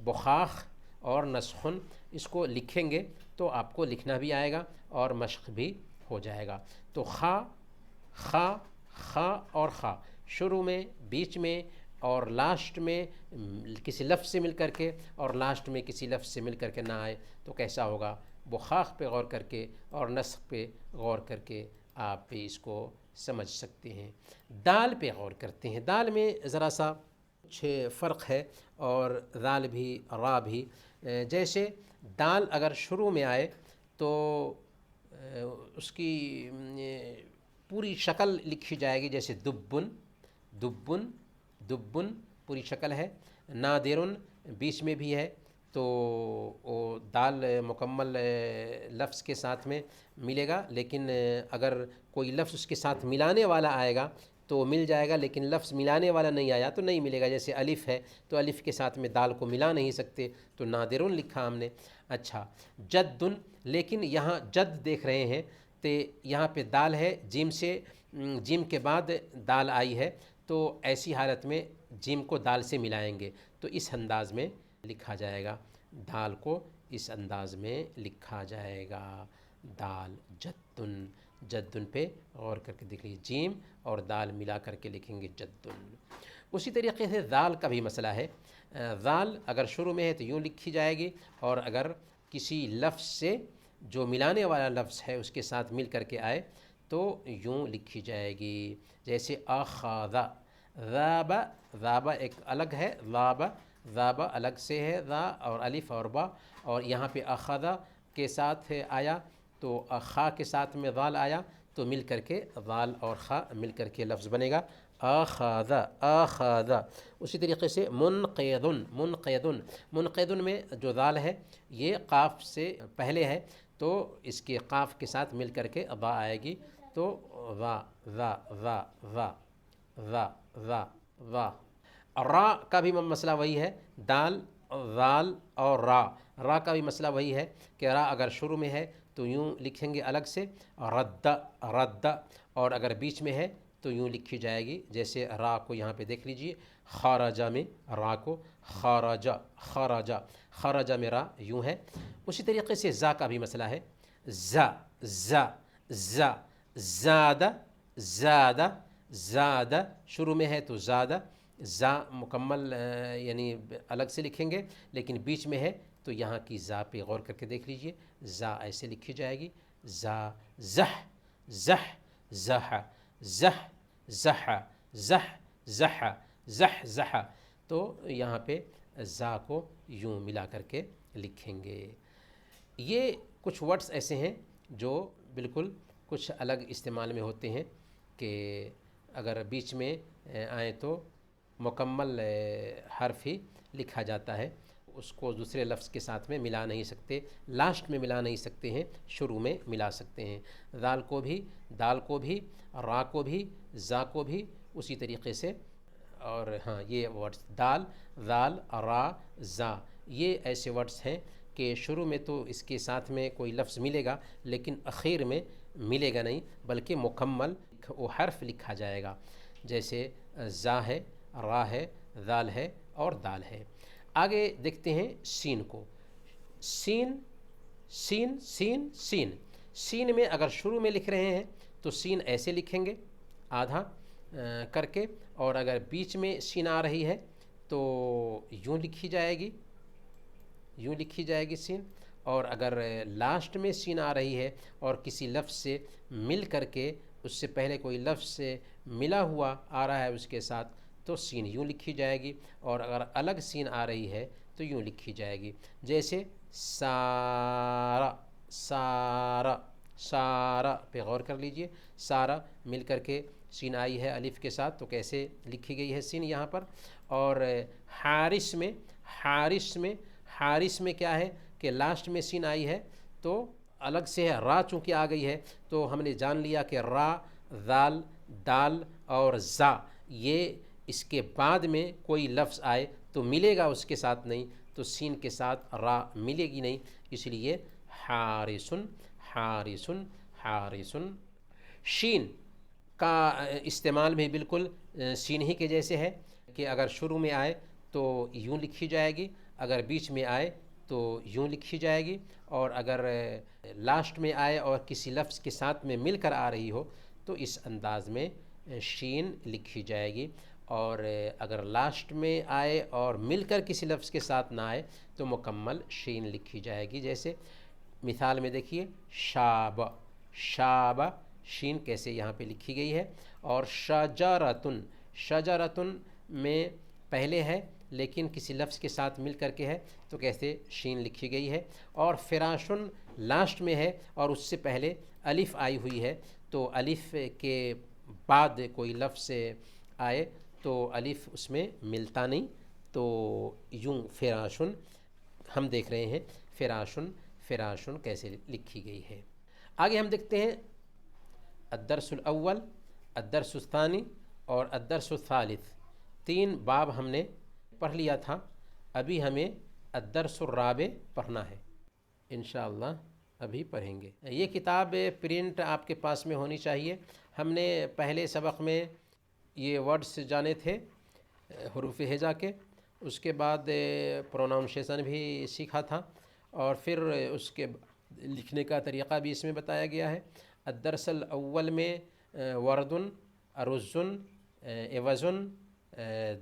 بخاخ اور نسخن، اس کو لکھیں گے تو آپ کو لکھنا بھی آئے گا اور مشق بھی ہو جائے گا۔ تو خا، خا، خا اور خا شروع میں، بیچ میں اور لاسٹ میں کسی لفظ سے مل کر کے، اور لاسٹ میں کسی لفظ سے مل کر کے نہ آئے تو کیسا ہوگا، بخاخ پہ غور کر کے اور نسخ پہ غور کر کے آپ اس کو سمجھ سکتے ہیں۔ دال پہ غور کرتے ہیں، دال میں ذرا سا کچھ فرق ہے، اور دال بھی را بھی۔ جیسے دال اگر شروع میں آئے تو اس کی پوری شکل لکھی جائے گی، جیسے دبن، دبن، دبن پوری شکل ہے، نادرن بیچ میں بھی ہے تو وہ دال مکمل لفظ کے ساتھ میں ملے گا، لیکن اگر کوئی لفظ اس کے ساتھ ملانے والا آئے گا تو مل جائے گا، لیکن لفظ ملانے والا نہیں آیا تو نہیں ملے گا۔ جیسے الف ہے تو الف کے ساتھ میں دال کو ملا نہیں سکتے تو نادرن لکھا ہم نے۔ اچھا جدن، لیکن یہاں جد دیکھ رہے ہیں تو یہاں پہ دال ہے، جیم سے، جیم کے بعد دال آئی ہے تو ایسی حالت میں جیم کو دال سے ملائیں گے تو اس انداز میں لکھا جائے گا، دال کو اس انداز میں لکھا جائے گا، دال، جدن، جدن پہ غور کر کے دیکھ لیجیے، جیم اور دال ملا کر کے لکھیں گے جدن۔ اسی طریقے سے دال کا بھی مسئلہ ہے، دال اگر شروع میں ہے تو یوں لکھی جائے گی، اور اگر کسی لفظ سے جو ملانے والا لفظ ہے اس کے ساتھ مل کر کے آئے تو یوں لکھی جائے گی، جیسے اخذ، ذاب، ذاب ایک الگ ہے، ذاب، ذاب الگ سے ہے، ذا اور الف اور با، اور یہاں پہ اخذ کے ساتھ آیا تو خا کے ساتھ میں ذال آیا تو مل کر کے ذال اور خا مل کر کے لفظ بنے گا اخذ، اخذ۔ اسی طریقے سے منقیدن، منقیدن، منقیدن میں جو ذال ہے یہ قاف سے پہلے ہے تو اس کے قاف کے ساتھ مل کر کے ضا آئے گی، تو ضا ضا ضا ضا ضا ضا ضا۔ را کا بھی مسئلہ وہی ہے، دال ذال اور را کا بھی مسئلہ وہی ہے کہ را اگر شروع میں ہے تو یوں لکھیں گے الگ سے رد رد، اور اگر بیچ میں ہے تو یوں لکھی جائے گی، جیسے را کو یہاں پہ دیکھ لیجئے، خارجہ میں را کو خارجہ خارجہ، خارجہ میں را یوں ہے۔ اسی طریقے سے زا کا بھی مسئلہ ہے، زا زا زا زادہ زادہ زادہ، شروع میں ہے تو زادہ، زا مکمل یعنی الگ سے لکھیں گے، لیکن بیچ میں ہے تو یہاں کی زا پہ غور کر کے دیکھ لیجئے، زا ایسے لکھی جائے گی، زا زح زح زح زح زح زح زح زح زح، تو یہاں پہ زا کو یوں ملا کر کے لکھیں گے۔ یہ کچھ ورڈز ایسے ہیں جو بالکل کچھ الگ استعمال میں ہوتے ہیں کہ اگر بیچ میں آئیں تو مکمل حرف ہی لکھا جاتا ہے، اس کو دوسرے لفظ کے ساتھ میں ملا نہیں سکتے، لاسٹ میں ملا نہیں سکتے ہیں، شروع میں ملا سکتے ہیں۔ ذال کو بھی، دال کو بھی، را کو بھی، زا کو بھی اسی طریقے سے۔ اور ہاں یہ ورڈز دال ذال را زا، یہ ایسے ورڈز ہیں کہ شروع میں تو اس کے ساتھ میں کوئی لفظ ملے گا لیکن اخیر میں ملے گا نہیں، بلکہ مکمل وہ حرف لکھا جائے گا، جیسے زا ہے، را ہے، ذال ہے اور دال ہے۔ آگے دیکھتے ہیں سین کو۔ سین سین سین سین، سین میں اگر شروع میں لکھ رہے ہیں تو سین ایسے لکھیں گے آدھا کر کے، اور اگر بیچ میں سین آ رہی ہے تو یوں لکھی جائے گی، یوں لکھی جائے گی سین، اور اگر لاسٹ میں سین آ رہی ہے اور کسی لفظ سے مل کر کے اس سے پہلے کوئی لفظ سے ملا ہوا آ رہا ہے اس کے ساتھ تو سین یوں لکھی جائے گی، اور اگر الگ سین آ رہی ہے تو یوں لکھی جائے گی، جیسے سارا سارا سارا پہ غور کر لیجئے، سارا مل کر کے سین آئی ہے الف کے ساتھ تو کیسے لکھی گئی ہے سین یہاں پر۔ اور حارث میں، حارث میں، حارث میں کیا ہے کہ لاسٹ میں سین آئی ہے تو الگ سے ہے، را چونکہ آ گئی ہے تو ہم نے جان لیا کہ را ذال دال اور زا، یہ اس کے بعد میں کوئی لفظ آئے تو ملے گا اس کے ساتھ نہیں، تو سین کے ساتھ را ملے گی نہیں، اس لیے حارثن حارثن حارثن۔ شین کا استعمال بھی بالکل سین ہی کے جیسے ہے کہ اگر شروع میں آئے تو یوں لکھی جائے گی، اگر بیچ میں آئے تو یوں لکھی جائے گی، اور اگر لاسٹ میں آئے اور کسی لفظ کے ساتھ میں مل کر آ رہی ہو تو اس انداز میں شین لکھی جائے گی، اور اگر لاسٹ میں آئے اور مل کر کسی لفظ کے ساتھ نہ آئے تو مکمل شین لکھی جائے گی۔ جیسے مثال میں دیکھیے شاب شاب، شین کیسے یہاں پہ لکھی گئی ہے، اور شجرتن شجرتن میں پہلے ہے لیکن کسی لفظ کے ساتھ مل کر کے ہے تو کیسے شین لکھی گئی ہے، اور فراشن لاسٹ میں ہے اور اس سے پہلے الف آئی ہوئی ہے تو الف کے بعد کوئی لفظ آئے تو الف اس میں ملتا نہیں، تو یوں فراشن ہم دیکھ رہے ہیں، فراشن فراشن کیسے لکھی گئی ہے۔ آگے ہم دیکھتے ہیں الدرس الاول، الدرس الثانی اور الدرس الثالث، 3 باب ہم نے پڑھ لیا تھا، ابھی ہمیں الدرس الرابع پڑھنا ہے، انشاءاللہ ابھی پڑھیں گے۔ یہ کتاب پرنٹ آپ کے پاس میں ہونی چاہیے۔ ہم نے پہلے سبق میں یہ ورڈز جانے تھے حروف ہجا کے، اس کے بعد پروناؤنسیشن بھی سیکھا تھا، اور پھر اس کے لکھنے کا طریقہ بھی اس میں بتایا گیا ہے۔ الدرس الاول میں وردن، ارزن، عوزن،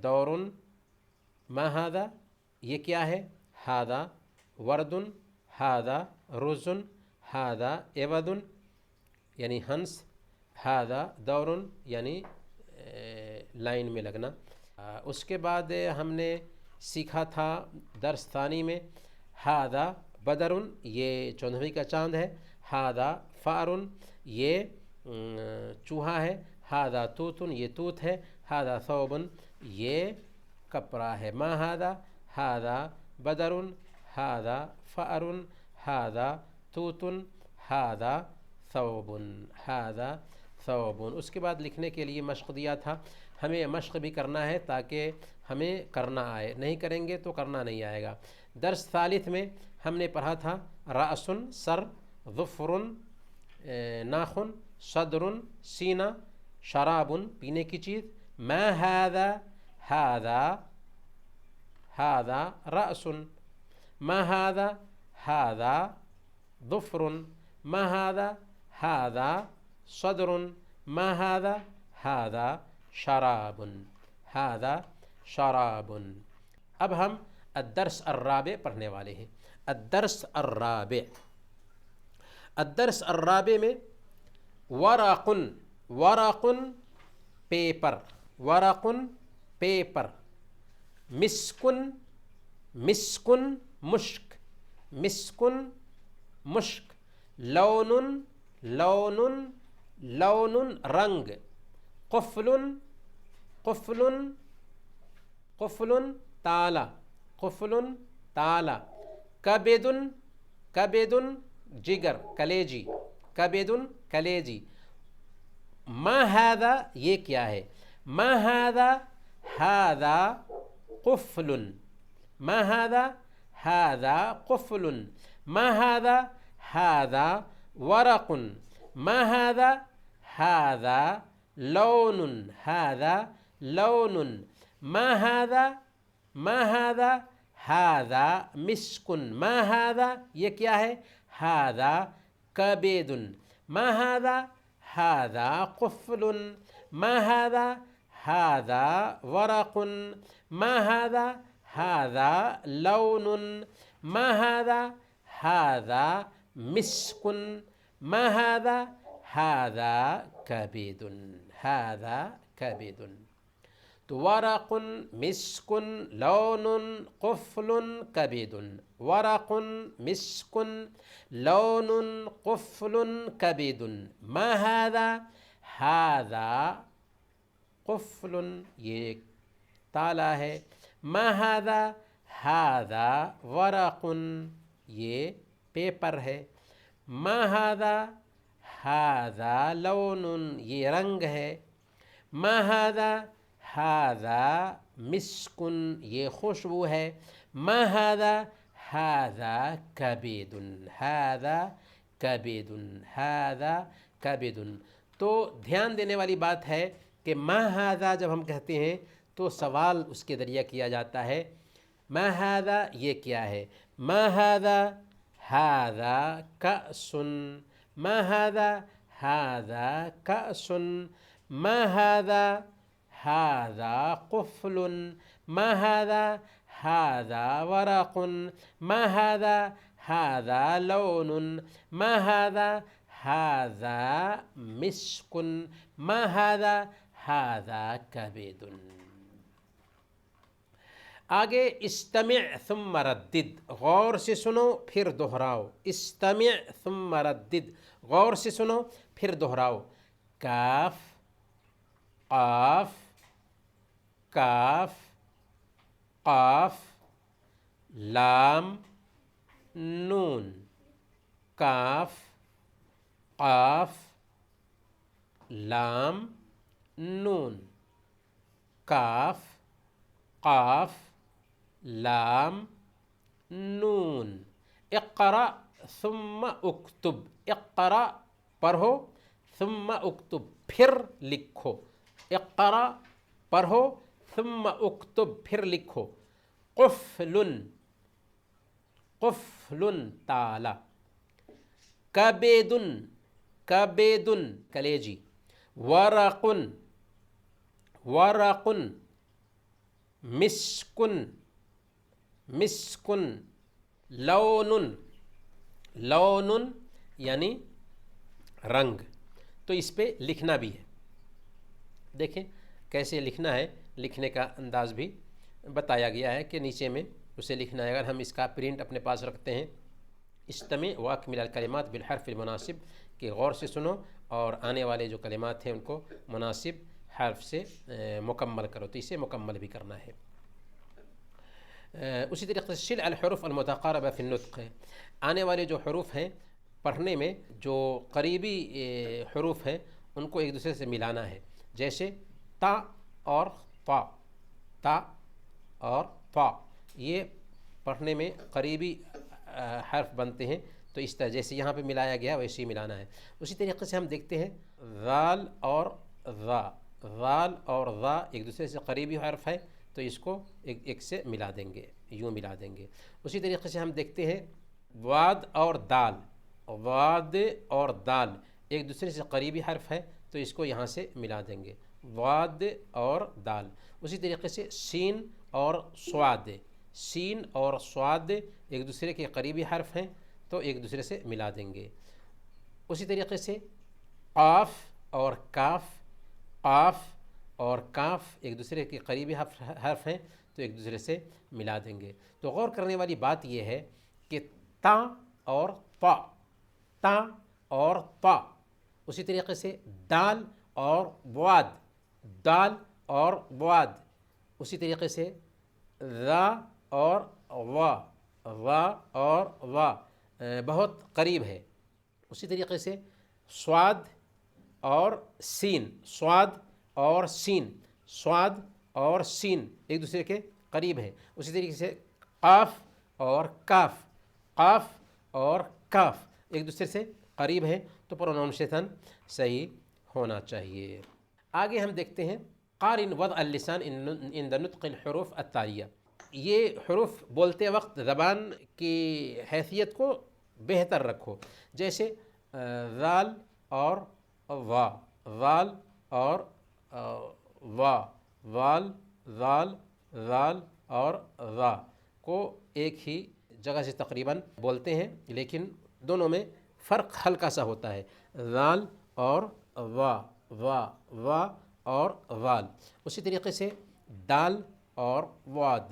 دورن، ما ہاذا یہ کیا ہے، ہاذا وردن، ہاذا رزن، ہاذا عوضن یعنی ہنس، ہاذا دورن یعنی لائن میں لگنا۔ اس کے بعد ہم نے سیکھا تھا درس ثانی میں ہاذا بدرن، یہ چوندھویں کا چاند ہے، ہاذا فارن یہ چوہا ہے، ہاذا توتن یہ توت ہے، ہاذا ثوبن یہ کپڑا ہے۔ ما ہاذا، ہاذا بدرن، ہاذا فارن، ہاذا محطوط هذا ثوب هذا ثوب. اس کے بعد لکھنے کے لیے مشق دیا تھا. ہمیں مشق بھی کرنا ہے تاکہ ہمیں کرنا آئے, نہیں کریں گے تو کرنا نہیں آئے گا. درس ثالث میں ہم نے پڑھا تھا رأس سر, ظفر ناخن, صدر سینہ, شراب پینے کی چیز, ما هذا هذا هذا رأس, ما هذا هذا ظفر, ما هذا هذا صدر, ما هذا هذا شراب, هذا شراب. اب ہم الدرس الرابع پڑھنے والے ہیں. الدرس الرابع, الدرس الرابع میں ورق, ورق پیپر, ورق پیپر, مسکن, مسکن مشک, مسکن مشک, لون, لون, لون رنگ, قفل, قفل, قفل تالا, قفل تالا, کبد, کبد جگر کلیجی, کبد کلیجی. ما هذا یہ کیا ہے, ما هذا هذا قفل, ما هذا هذا قفل, ما هذا هذا ورق, ما هذا هذا لون, هذا لون, ما هذا ما هذا هذا مسك, ما هذا یہ کیا ہے, هذا کبد, ما هذا هذا قفل, ما هذا هذا ورق, ما هذا هذا لون, ما هذا هذا مسك, ما هذا هذا كبد, هذا كبد. تو ورق مسك لون قفل كبد, ورق مسك لون قفل كبد, ما هذا هذا قفل یہ تالا ہے, ما هذا هذا ورق یہ پیپر ہے, ما هذا هذا لون یہ رنگ ہے, ما هذا هذا مسك یہ خوشبو ہے, ما هذا هذا كبد, هذا كبد, هذا كبد. تو دھیان دینے والی بات ہے کہ ما هذا جب ہم کہتے ہیں تو سوال اس کے ذریعہ کیا جاتا ہے. ما هذا یہ کیا ہے, ما هذا هذا كأس, ما هذا هذا كأس, ما هذا هذا قفل, ما هذا هذا ورق, ما هذا هذا لون, ما هذا هذا مسك, ما هذا هذا كبد. آگے استمع ثم ردد, غور سے سنو پھر دہراؤ. استمع ثم ردد, غور سے سنو پھر دہراؤ. کاف, قاف, کاف, قاف, لام, نون, کاف, قاف, لام, نون, کاف, قاف, لام, نون. اقرأ ثم اکتب, اقرأ پڑھو, ثم اکتب پھر لکھو. اقرأ پڑھو, ثم اکتب پھر لکھو. قفل, قفل تالا. کبد, کبد کلیجی. ورق, ورق. مسکن, مسکن. لون, لون یعنی رنگ. تو اس پہ لکھنا بھی ہے. دیکھیں کیسے لکھنا ہے, لکھنے کا انداز بھی بتایا گیا ہے کہ نیچے میں اسے لکھنا ہے. اگر ہم اس کا پرنٹ اپنے پاس رکھتے ہیں, استمع واکمل الکلمات بالحرف المناسب, کہ غور سے سنو اور آنے والے جو کلمات ہیں ان کو مناسب حرف سے مکمل کرو, تو اسے مکمل بھی کرنا ہے. اسی طریقے سے شل الحروف المتقاربہ فی النطق, آنے والے جو حروف ہیں پڑھنے میں جو قریبی حروف ہیں ان کو ایک دوسرے سے ملانا ہے، جیسے تا اور طا، تا اور طا یہ پڑھنے میں قریبی حرف بنتے ہیں، تو اس طرح جیسے یہاں پہ ملایا گیا ویسے ہی ملانا ہے۔ اسی طریقے سے ہم دیکھتے ہیں ذال اور ذا، ذال اور ذا ایک دوسرے سے قریبی حرف ہے تو اس کو ایک سے ملا دیں گے، یوں ملا دیں گے۔ اسی طریقے سے ہم دیکھتے ہیں واد اور دال، واد اور دال ایک دوسرے سے قریبی حرف ہے تو اس کو یہاں سے ملا دیں گے، واد اور دال۔ اسی طریقے سے سین اور صاد، سین اور صاد ایک دوسرے کے قریبی حرف ہیں تو ایک دوسرے سے ملا دیں گے۔ اسی طریقے سے قاف اور کاف، قاف اور کاف ایک دوسرے کے قریبی حرف ہیں تو ایک دوسرے سے ملا دیں گے۔ تو غور کرنے والی بات یہ ہے کہ تا اور طا، تا اور طا، اسی طریقے سے دال اور واد، دال اور واد، اسی طریقے سے ذا اور وا، وا اور وا بہت قریب ہے۔ اسی طریقے سے صاد اور سین، صاد اور سین، صاد اور سین ایک دوسرے کے قریب ہے۔ اسی طریقے سے قاف اور کاف، قاف اور کاف ایک دوسرے سے قریب ہیں تو پروننسیشن صحیح ہونا چاہیے۔ آگے ہم دیکھتے ہیں قارن وضع اللسان عند نطق الحروف التالية، یہ حروف بولتے وقت زبان کی حیثیت کو بہتر رکھو، جیسے ذال اور وا، ذال اور وا، ذال، ذال، ذال اور ذا کو ایک ہی جگہ سے تقریباً بولتے ہیں لیکن دونوں میں فرق ہلکا سا ہوتا ہے، ذال اور وا، وا، وا اور ذال۔ اسی طریقے سے دال اور واد،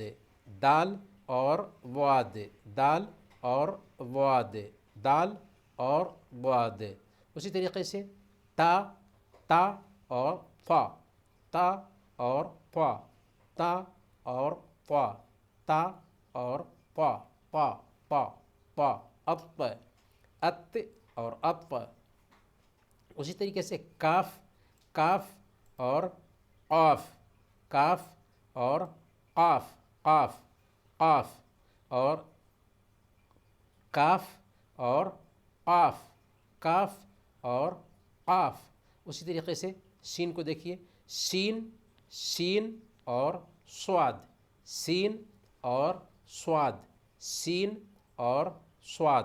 دال اور واد، دال اور واد، دال اور واد۔ اسی طریقے سے تا، تا اور فا، تا اور فا، تا اور فا، تا اور فا، پا، پا، پا، اط، ات اور اط۔ اسی طریقے سے کاف، کاف اور قاف، کاف اور قاف، قاف، قاف اور کاف اور قاف، کاف اور قاف۔ اسی طریقے سے سین کو دیکھیے، سین، سین اور صاد، سین اور صاد، سین اور صاد،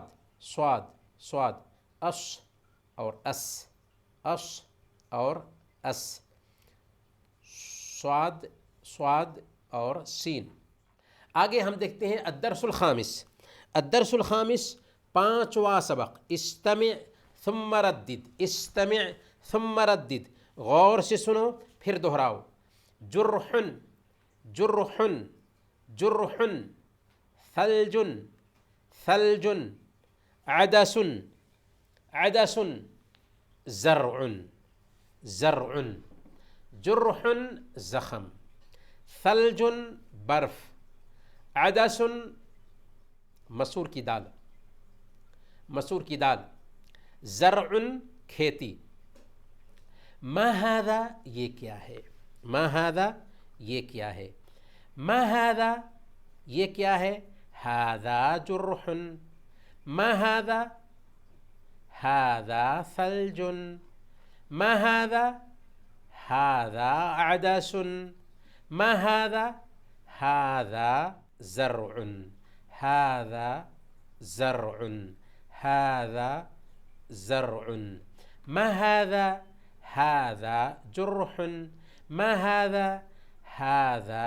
صاد، صاد، اش اور اس، اش اور اس، صاد، صاد اور سین۔ آگے ہم دیکھتے ہیں الدرس الخامس، الدرس الخامس پانچواں سبق، استمع ثم ردد، استمع ثم ردد، غور سے سنو پھر دہراؤ۔ جرح، جرح، جرح، ثلج، ثلج، عدس، عدس، زرع، زرع۔ جرح زخم، ثلج برف، عدس مسور کی دال، مسور کی دال، زرع کھیتی۔ ما هذا یہ کیا ہے، ما هذا یہ کیا ہے، ما هذا یہ کیا ہے، هذا جرح، ما هذا، هذا ثلج، ما هذا، هذا عدس، ما هذا، هذا زرع، هذا زرع، هذا زرع، ما هذا، هذا جرح، ما هذا، هذا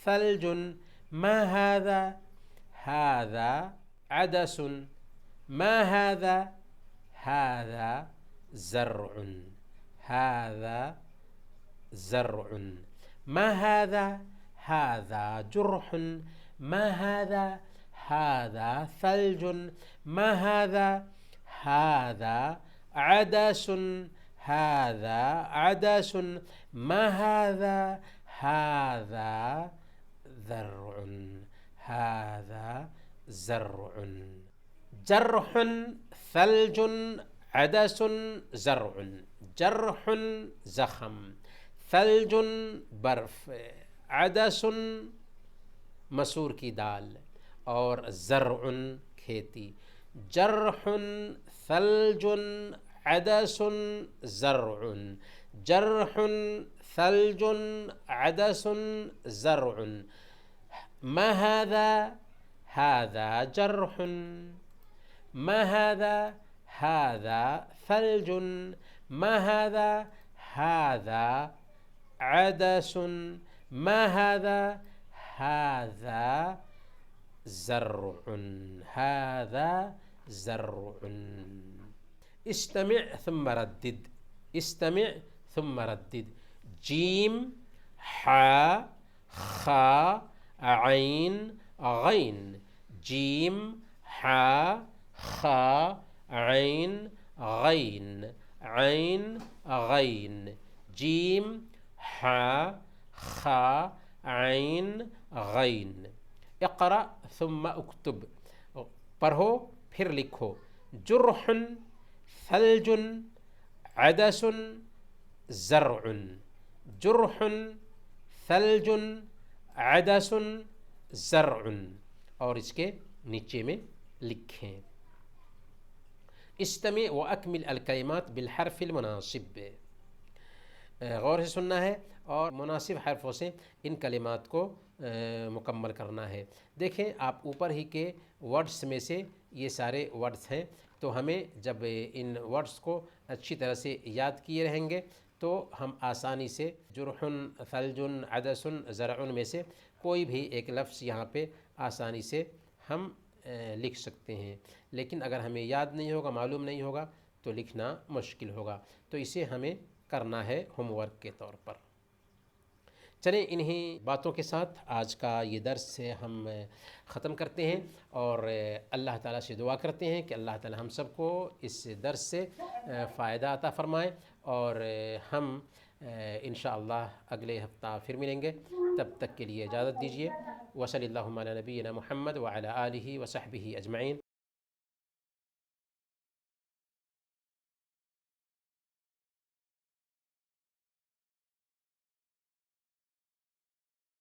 ثلج، ما هذا، هذا عدس، ما هذا، هذا زرع، هذا زرع، ما هذا، هذا جرح، ما هذا، هذا ثلج، ما هذا، هذا عدس، هذا عدس، ما هذا، هذا زرع، هذا زرع۔ جرح ثلج عدس زرع، جرح زخم، ثلج برف، عدس مسور کی دال، اور زرع کھیتی. جرح ثلج عدس زرع، جرح ثلج عدس زرع. ما هذا؟ هذا جرح. ما هذا؟ هذا ثلج. ما هذا؟ هذا عدس. ما هذا؟ هذا زرع. هذا زرع. استمع ثم ردد. استمع ثم ردد. جيم حا خا عين غين. جيم حا خا عين غين. عين غين. جيم حا خا عين غين. اقرأ ثم اکتب. پڑھو پھر لکھو. جرح ثلج عدس زرع. جرح ثلج عدس زرع. اور اس کے نیچے میں لکھیں. استمع واکمل الکلمات بالحرف المناسب. غور سے سننا ہے اور مناسب حرفوں سے ان کلمات کو مکمل کرنا ہے. دیکھیں آپ اوپر ہی کے ورڈز میں سے یہ سارے ورڈز ہیں، تو ہمیں جب ان ورڈز کو اچھی طرح سے یاد کیے رہیں گے تو ہم آسانی سے جرح ثلج عدس زرع میں سے کوئی بھی ایک لفظ یہاں پہ آسانی سے ہم لکھ سکتے ہیں. لیکن اگر ہمیں یاد نہیں ہوگا، معلوم نہیں ہوگا تو لکھنا مشکل ہوگا. تو اسے ہمیں کرنا ہے ہوم ورک کے طور پر. چلیں انہی باتوں کے ساتھ آج کا یہ درس ہم ختم کرتے ہیں، اور اللہ تعالیٰ سے دعا کرتے ہیں کہ اللہ تعالیٰ ہم سب کو اس درس سے فائدہ عطا فرمائے، اور ہم انشاءاللہ اگلے ہفتہ پھر ملیں گے. تب تک کے لیے اجازت دیجیے. وصلی اللہم علی نبینا محمد وعلی آلہ وصحبہ اجمعین.